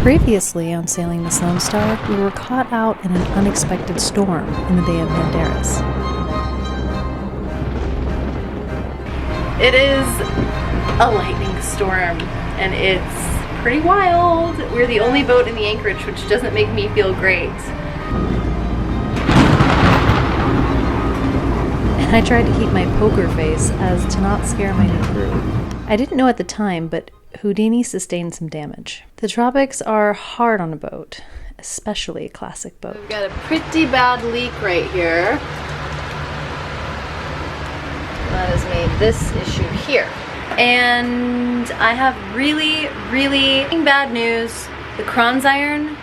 Previously on Sailing the Sloan Star, we were caught out in an unexpected storm in the Bay of Banderas. It is a lightning storm, and it's pretty wild. We're the only boat in the anchorage, which doesn't make me feel great. And I tried to keep my poker face as to not scare my new crew. I didn't know at the time, but Houdini sustained some damage. The tropics are hard on a boat, especially a classic boat. We've got a pretty bad leak right here. That has made this issue here. And I have really bad news. The Kransiron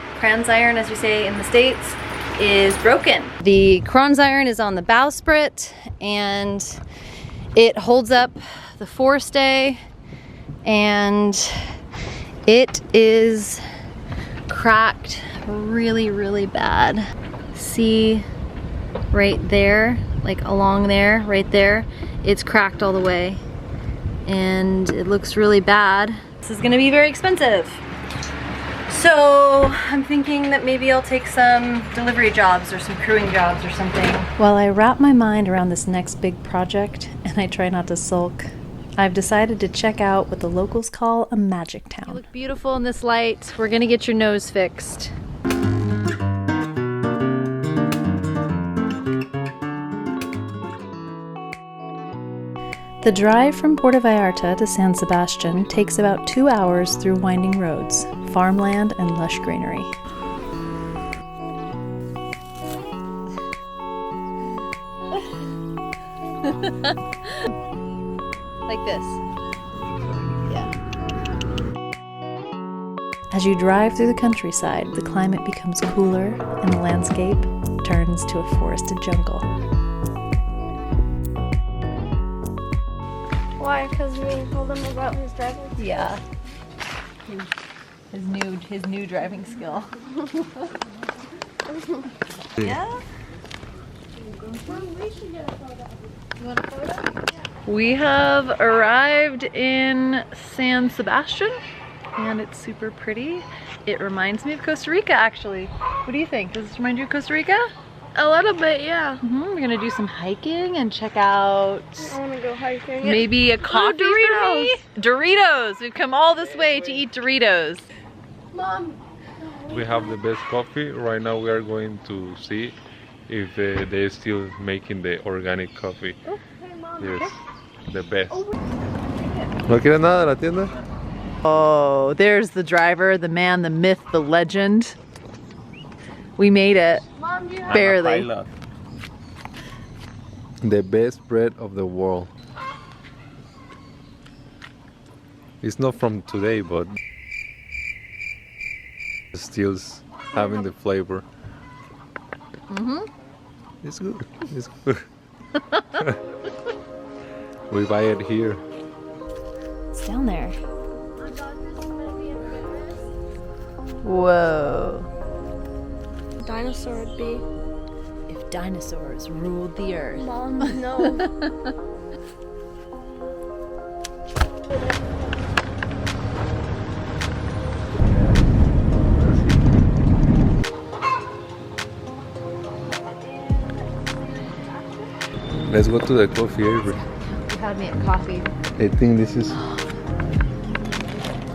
as we say in the States, is broken. The Kransiron is on the bowsprit and it holds up the forestay, and it is cracked really bad. See right there, like along there, right there, it's cracked all the way and it looks really bad. This is gonna be very expensive. So I'm thinking that maybe I'll take some delivery jobs or some crewing jobs or something. While I wrap my mind around this next big project and I try not to sulk, I've decided to check out what the locals call a magic town. You look beautiful in this light. We're gonna get your nose fixed. The drive from Puerto Vallarta to San Sebastian takes about 2 hours through winding roads, farmland, and lush greenery. Like this. Yeah. As you drive through the countryside, the climate becomes cooler and the landscape turns to a forested jungle. Why? Because we told him about his driving skills. Yeah. His new driving skill. Yeah? We should get a photo. You want a photo? We have arrived in San Sebastian and it's super pretty. It reminds me of Costa Rica actually. What do you think? Does this remind you of Costa Rica? A little bit, yeah. We're gonna do some hiking and check out I want to go hiking. maybe a coffee for me. Doritos! We've come all this way to eat Doritos. Mom. We have the best coffee. Right now we are going to see if they're still making the organic coffee. Oh, hey, Mom. Yes, the best. ¿No quieres nada de la tienda? Oh, there's the driver, the man, the myth, the legend. We made it. Mom, you have Barely. The best bread of the world. It's not from today, but still having the flavor. It's good. It's good. We buy it here. It's down there. Whoa. dinosaur would be. If dinosaurs ruled the earth. Mom, no. Let's go to the coffee area. You had me at coffee. I think this is.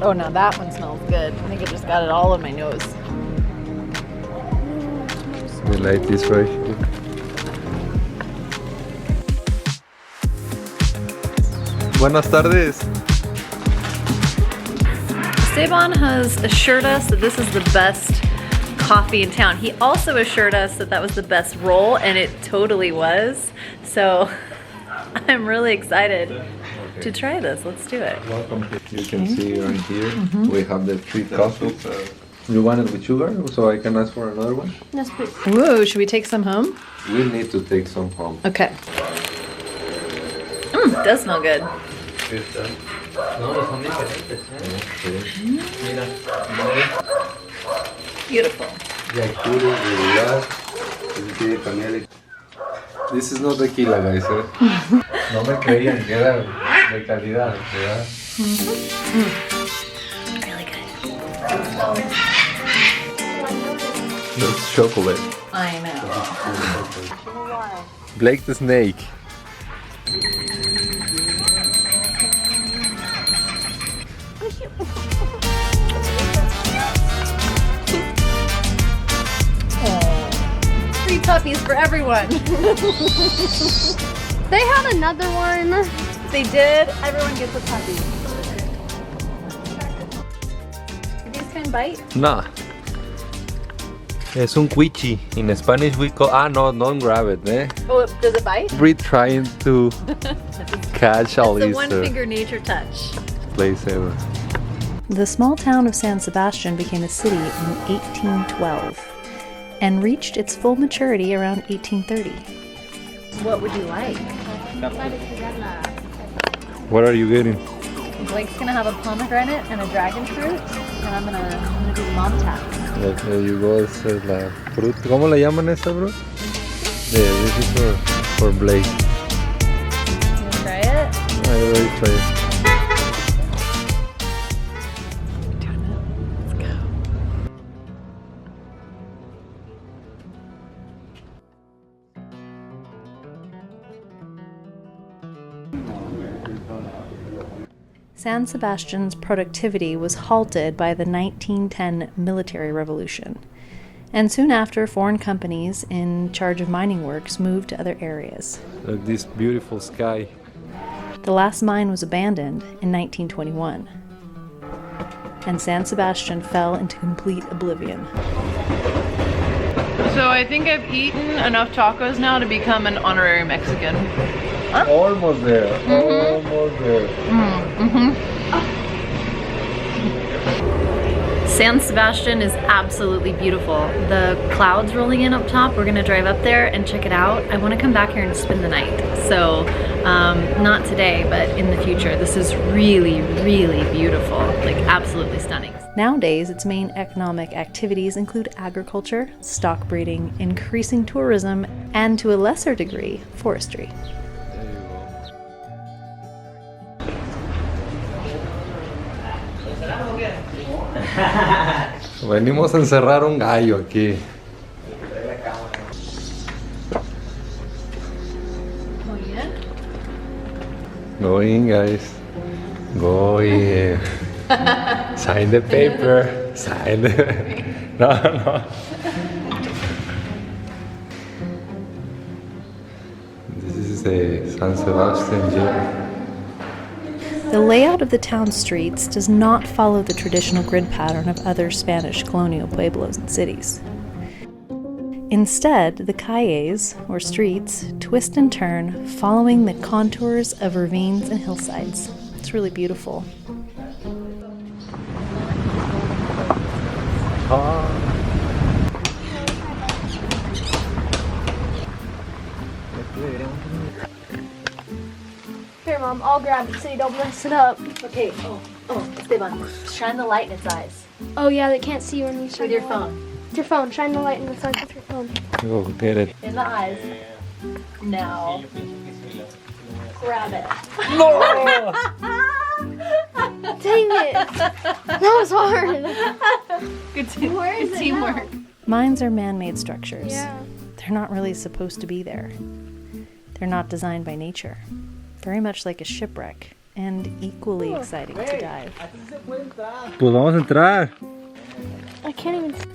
Oh, now that one smells good. I think I just got it all in my nose. The light is right here. Buenas tardes. Esteban has assured us that this is the best coffee in town. He also assured us that that was the best roll, and it totally was. So I'm really excited to try this. Let's do it. Welcome. You can see right here we have the 3 coffees. You want it with sugar, so I can ask for another one? Yes, please. Whoa, should we take some home? We need to take some home. Okay. It does smell good. Beautiful. This is not tequila, guys. No me creían que era de calidad, ¿verdad? Really good. That's chocolate. I know. Blake the snake. Free puppies for everyone. They had another one. They did. Everyone gets a puppy. These can bite. Nah. Es un cuichi. In Spanish we call. Ah, no, don't grab it, eh? Oh, does it bite? We're trying to catch all It's a these one-finger nature touch. place ever. The small town of San Sebastian became a city in 1812 and reached its full maturity around 1830. What would you like? What are you getting? Blake's gonna have a pomegranate and a dragon fruit, and I'm gonna do mom taps. There you go. Esa es la fruta. ¿Cómo le llaman esa, bro? Yeah, this is for Blake. You wanna try it? I already tried it. San Sebastian's productivity was halted by the 1910 military revolution, and soon after foreign companies in charge of mining works moved to other areas. Look, this beautiful sky. The last mine was abandoned in 1921, and San Sebastian fell into complete oblivion. So I think I've eaten enough tacos now to become an honorary Mexican. Almost there. Almost there. San Sebastian is absolutely beautiful. The clouds rolling in up top, we're gonna drive up there and check it out. I wanna come back here and spend the night. So, not today, but in the future. This is really, really beautiful, like absolutely stunning. Nowadays, its main economic activities include agriculture, stock breeding, increasing tourism, and to a lesser degree, forestry. Venimos a encerrar un gallo aquí. Go in, guys. Go in. Sign the paper. Sign the... No. This is the San Sebastian jail. The layout of the town streets does not follow the traditional grid pattern of other Spanish colonial pueblos and cities. Instead, the calles, or streets, twist and turn, following the contours of ravines and hillsides. It's really beautiful. Here, Mom, I'll grab it so you don't mess it up. Okay, Esteban, shine the light in its eyes. Oh, yeah, they can't see you when you shine With your the light. phone. With your phone. Shine the light in its eyes with your phone. Go get it. In the eyes. Now. Grab it. Dang it. That was hard. Good teamwork. Mines are man-made structures. Yeah. They're not really supposed to be there. They're not designed by nature. Very much like a shipwreck, and equally exciting to dive. Pues vamos a entrar. I can't even see.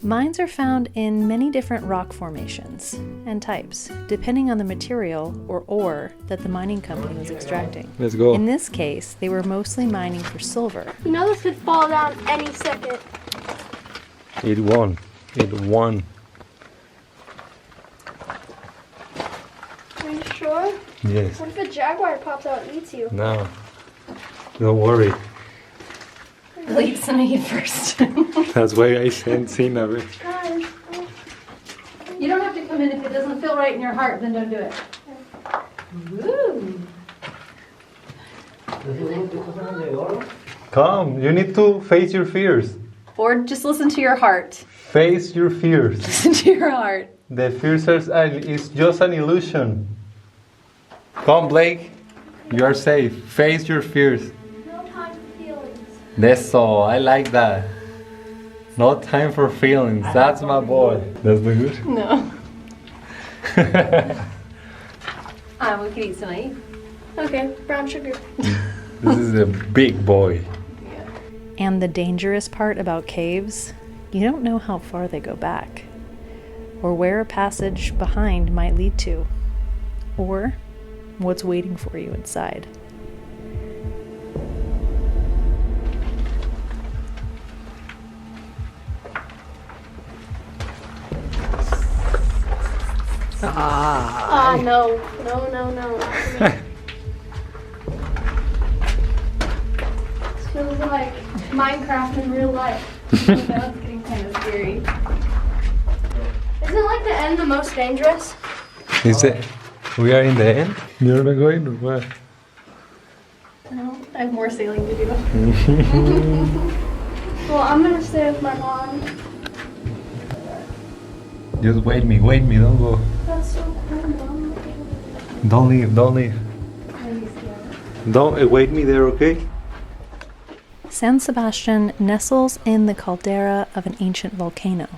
Mines are found in many different rock formations and types, depending on the material or ore that the mining company was extracting. Let's go. In this case, they were mostly mining for silver. You know this could fall down any second. It won. It won. Are you sure? Yes. What if a jaguar pops out and eats you? No. Don't worry. Blake's gonna eat first. That's why I sent Sina. Guys, You don't have to come in if it doesn't feel right in your heart, then don't do it. Woo! Come, you need to face your fears. Or just listen to your heart. Face your fears. Listen to your heart. The fears is just an illusion. Come, Blake. You are safe. Face your fears. no time for feelings. That's all. I like that. No time for feelings. That's my boy. That's the good? No. We could eat tonight. Okay, brown sugar. This is a big boy. And the dangerous part about caves, you don't know how far they go back, or where a passage behind might lead to, or what's waiting for you inside. Ah, no. No, no, no. Not for me. This feels like Minecraft in real life. That's getting kind of scary. Isn't like the end the most dangerous? Is it? We are in the end? You're not going to where? No, I have more sailing to do. Well, I'm gonna stay with my mom. Just wait me, don't go. That's so cool, Mom. Don't leave, don't leave. Don't wait me there, okay? San Sebastian nestles in the caldera of an ancient volcano.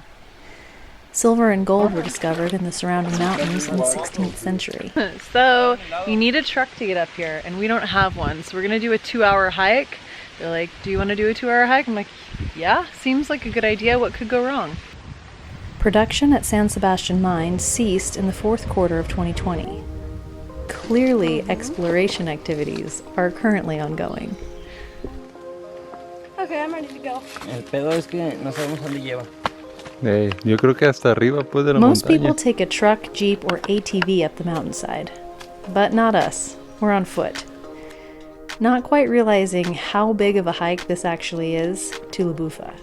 Silver and gold were discovered in the surrounding mountains in the 16th century. So you need a truck to get up here, and we don't have one. So we're gonna do a 2-hour hike. They're like, do you want to do a 2-hour hike? I'm like, yeah, seems like a good idea. What could go wrong? Production at San Sebastian mine ceased in the fourth quarter of 2020. Clearly, exploration activities are currently ongoing. Okay, I'm ready to go. El pedo es que no sabemos dónde lleva. Yo creo que hasta arriba pues de la Most montaña. people take a truck, jeep, or ATV up the mountainside. But not us. We're on foot. Not quite realizing how big of a hike this actually is to La Bufa.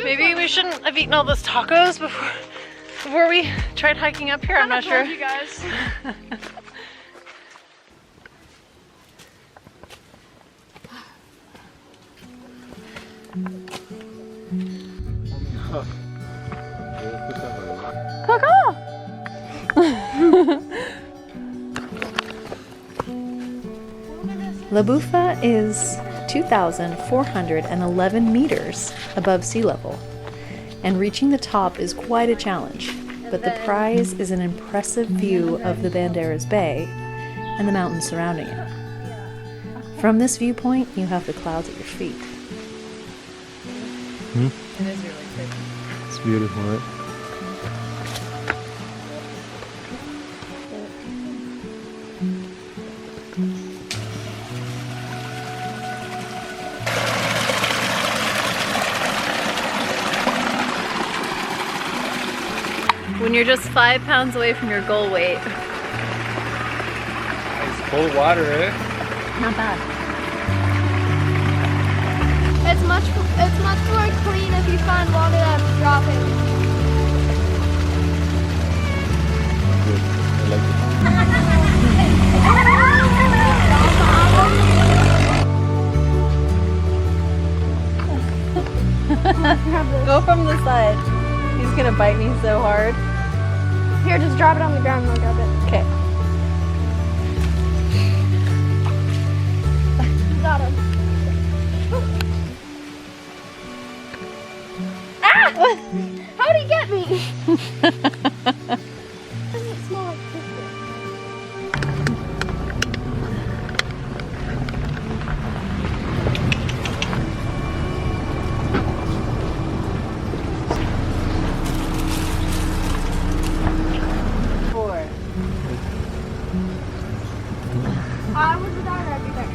Maybe we shouldn't have eaten all those tacos before we tried hiking up here. I'm not sure. You guys. La Bufa is 2,411 meters above sea level, and reaching the top is quite a challenge, but the prize is an impressive view of the Banderas Bay and the mountains surrounding it. From this viewpoint, you have the clouds at your feet. It's beautiful, right? When you're just 5 pounds away from your goal weight. It's cold water, eh? Not bad. It's much more clean if you find water that's dropping. Good. I like Go from the side. He's gonna bite me so hard. Here, just drop it on the ground and I'll grab it. Okay. You got him. Ah! How'd he get me? Doesn't it smell like biscuit? I was without everything.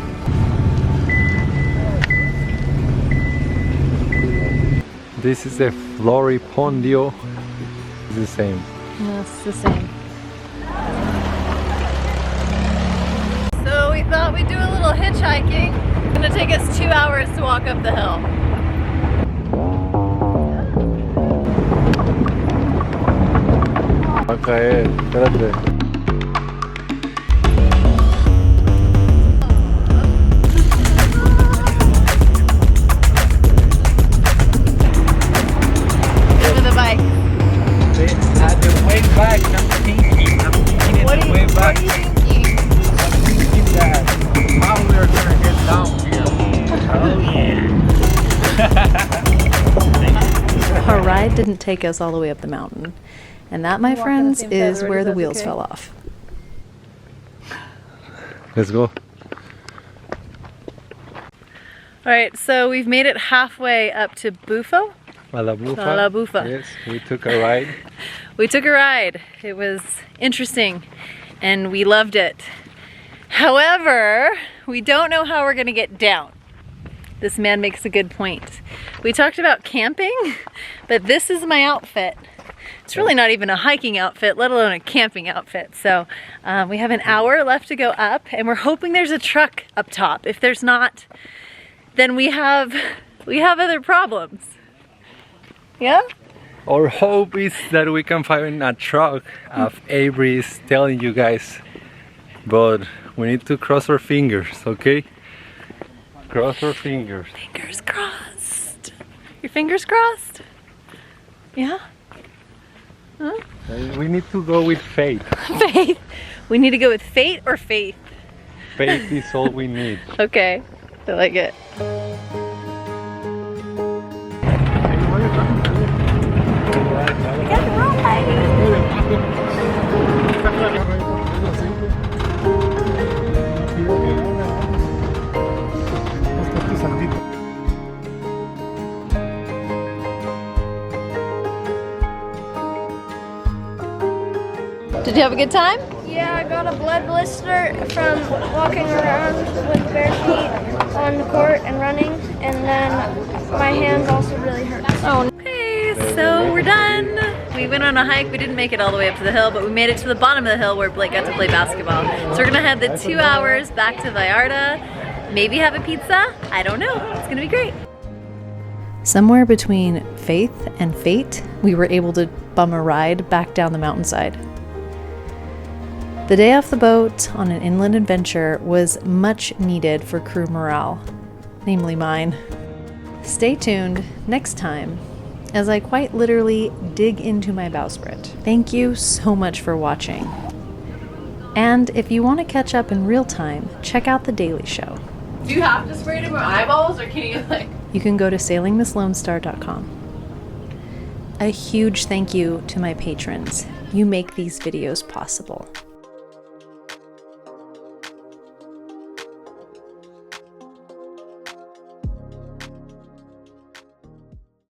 This is a Floripondio. It's the same. No, it's the same. So we thought we'd do a little hitchhiking. It's gonna take us 2 hours to walk up the hill. Va a caer, espérate. Over the bike. At the way back, I'm thinking What it's are way you back. thinking? I'm thinking that how we are gonna get down here. Oh yeah. ride didn't take us all the way up the mountain. And that, my friends, is where the wheels fell off. Let's go. Alright, so we've made it halfway up to Bufo. La Bufa. La Bufa. Yes, we took a ride. We took a ride. It was interesting and we loved it. However, we don't know how we're gonna get down. This man makes a good point. We talked about camping, but this is my outfit. It's really not even a hiking outfit, let alone a camping outfit. So we have an hour left to go up and we're hoping there's a truck up top. If there's not, then we have other problems. Yeah? Our hope is that we can find a truck of Avery is telling you guys, but we need to cross our fingers, okay? Cross our fingers. Fingers crossed. Your fingers crossed? Yeah? Huh? We need to go with faith. Faith. We need to go with fate or faith? Faith is all we need. Okay, I like it. Did you have a good time? Yeah, I got a blood blister from walking around with bare feet on the court and running, and then my hands also really hurt. Oh, Okay, so we're done. We went on a hike. We didn't make it all the way up to the hill, but we made it to the bottom of the hill where Blake got to play basketball. So we're gonna head the 2 hours back to Vallarta, maybe have a pizza. I don't know. It's gonna be great. Somewhere between faith and fate, we were able to bum a ride back down the mountainside. The day off the boat on an inland adventure was much needed for crew morale, namely mine. Stay tuned next time as I quite literally dig into my bowsprit. Thank you so much for watching. And if you want to catch up in real time, check out The Daily Show. Do you have to spray it in my eyeballs, or can you like... You can go to sailingmisslonestar.com. A huge thank you to my patrons. You make these videos possible.